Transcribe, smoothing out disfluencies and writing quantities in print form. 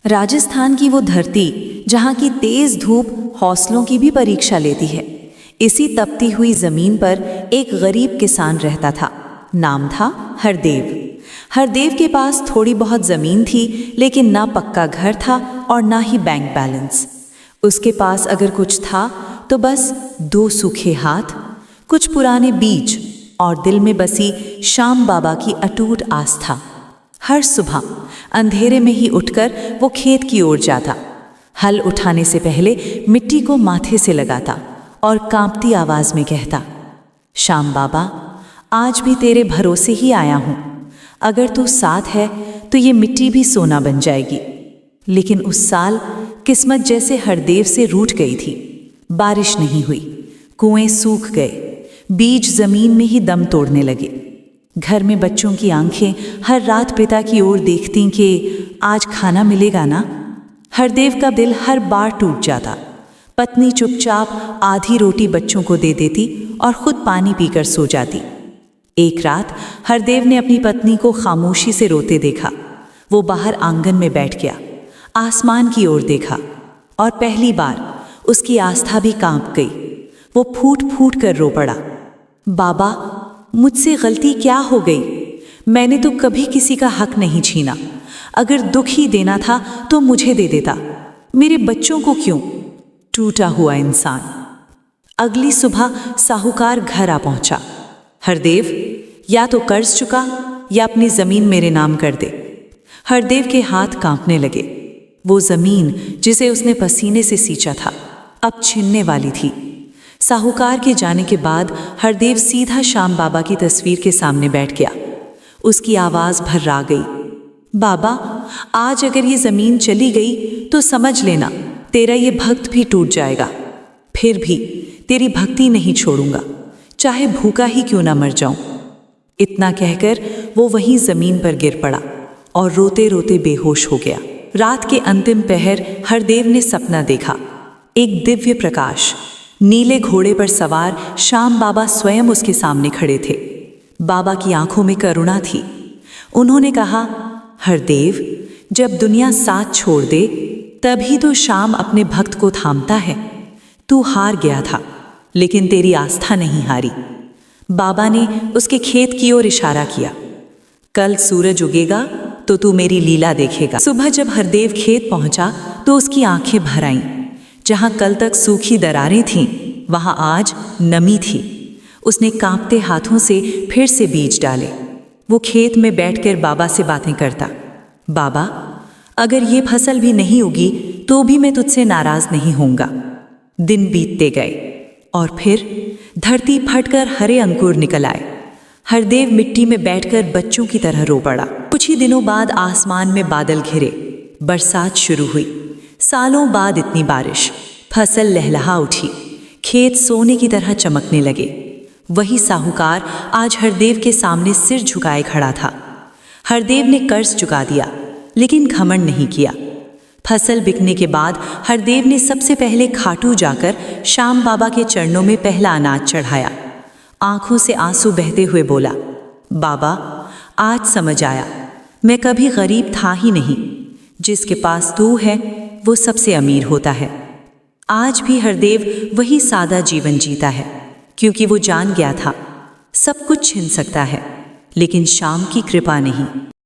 राजस्थान की वो धरती जहाँ की तेज धूप हौसलों की भी परीक्षा लेती है। इसी तपती हुई जमीन पर एक गरीब किसान रहता था। नाम था हरदेव। हरदेव के पास थोड़ी बहुत जमीन थी, लेकिन ना पक्का घर था और ना ही बैंक बैलेंस। उसके पास अगर कुछ था तो बस 2 सूखे हाथ, कुछ पुराने बीज और दिल में बसी श्याम बाबा की अटूट आस्था। हर सुबह अंधेरे में ही उठकर वो खेत की ओर जाता। हल उठाने से पहले मिट्टी को माथे से लगाता और कांपती आवाज में कहता, श्याम बाबा, आज भी तेरे भरोसे ही आया हूं। अगर तू साथ है तो ये मिट्टी भी सोना बन जाएगी। लेकिन उस साल किस्मत जैसे हरदेव से रूठ गई थी। बारिश नहीं हुई, कुएं सूख गए, बीज जमीन में ही दम तोड़ने लगे। घर में बच्चों की आंखें हर रात पिता की ओर देखती कि आज खाना मिलेगा ना। हरदेव का दिल हर बार टूट जाता। पत्नी चुपचाप आधी रोटी बच्चों को दे देती और खुद पानी पीकर सो जाती। एक रात हरदेव ने अपनी पत्नी को खामोशी से रोते देखा। वो बाहर आंगन में बैठ गया, आसमान की ओर देखा और पहली बार उसकी आस्था भी कांप गई। वो फूट फूट कर रो पड़ा, बाबा, मुझसे गलती क्या हो गई? मैंने तो कभी किसी का हक नहीं छीना। अगर दुख ही देना था तो मुझे दे देता, मेरे बच्चों को क्यों? टूटा हुआ इंसान। अगली सुबह साहूकार घर आ पहुंचा। हरदेव, या तो कर्ज चुका या अपनी जमीन मेरे नाम कर दे। हरदेव के हाथ कांपने लगे। वो जमीन जिसे उसने पसीने से सींचा था अब छिनने वाली थी। साहूकार के जाने के बाद हरदेव सीधा श्याम बाबा की तस्वीर के सामने बैठ गया। उसकी आवाज भर्रा गई, बाबा, आज अगर ये जमीन चली गई तो समझ लेना तेरा ये भक्त भी टूट जाएगा। फिर भी तेरी भक्ति नहीं छोड़ूंगा, चाहे भूखा ही क्यों ना मर जाऊं। इतना कहकर वो वहीं जमीन पर गिर पड़ा और रोते रोते बेहोश हो गया। रात के अंतिम पहर हरदेव ने सपना देखा। एक दिव्य प्रकाश, नीले घोड़े पर सवार श्याम बाबा स्वयं उसके सामने खड़े थे। बाबा की आंखों में करुणा थी। उन्होंने कहा, हरदेव, जब दुनिया साथ छोड़ दे तभी तो श्याम अपने भक्त को थामता है। तू हार गया था, लेकिन तेरी आस्था नहीं हारी। बाबा ने उसके खेत की ओर इशारा किया, कल सूरज उगेगा तो तू मेरी लीला देखेगा। सुबह जब हरदेव खेत पहुंचा तो उसकी आंखें भर आईं। जहां कल तक सूखी दरारें थीं, वहां आज नमी थी। उसने कांपते हाथों से फिर से बीज डाले। वो खेत में बैठकर बाबा से बातें करता, बाबा, अगर ये फसल भी नहीं उगी तो भी मैं तुझसे नाराज नहीं होऊंगा। दिन बीतते गए और फिर धरती फटकर हरे अंकुर निकल आए। हरदेव मिट्टी में बैठकर बच्चों की तरह रो पड़ा। कुछ ही दिनों बाद आसमान में बादल घिरे, बरसात शुरू हुई। सालों बाद इतनी बारिश, फसल लहलहा उठी, खेत सोने की तरह चमकने लगे। वही साहूकार आज हरदेव के सामने सिर झुकाए खड़ा था। हरदेव ने कर्ज चुका दिया, लेकिन घमंड नहीं किया। फसल बिकने के बाद हरदेव ने सबसे पहले खाटू जाकर श्याम बाबा के चरणों में पहला अनाज चढ़ाया। आंखों से आंसू बहते हुए बोला, बाबा, आज समझ आया, मैं कभी गरीब था ही नहीं। जिसके पास तू है वो सबसे अमीर होता है। आज भी हरदेव वही सादा जीवन जीता है, क्योंकि वो जान गया था सब कुछ छिन सकता है, लेकिन श्याम की कृपा नहीं।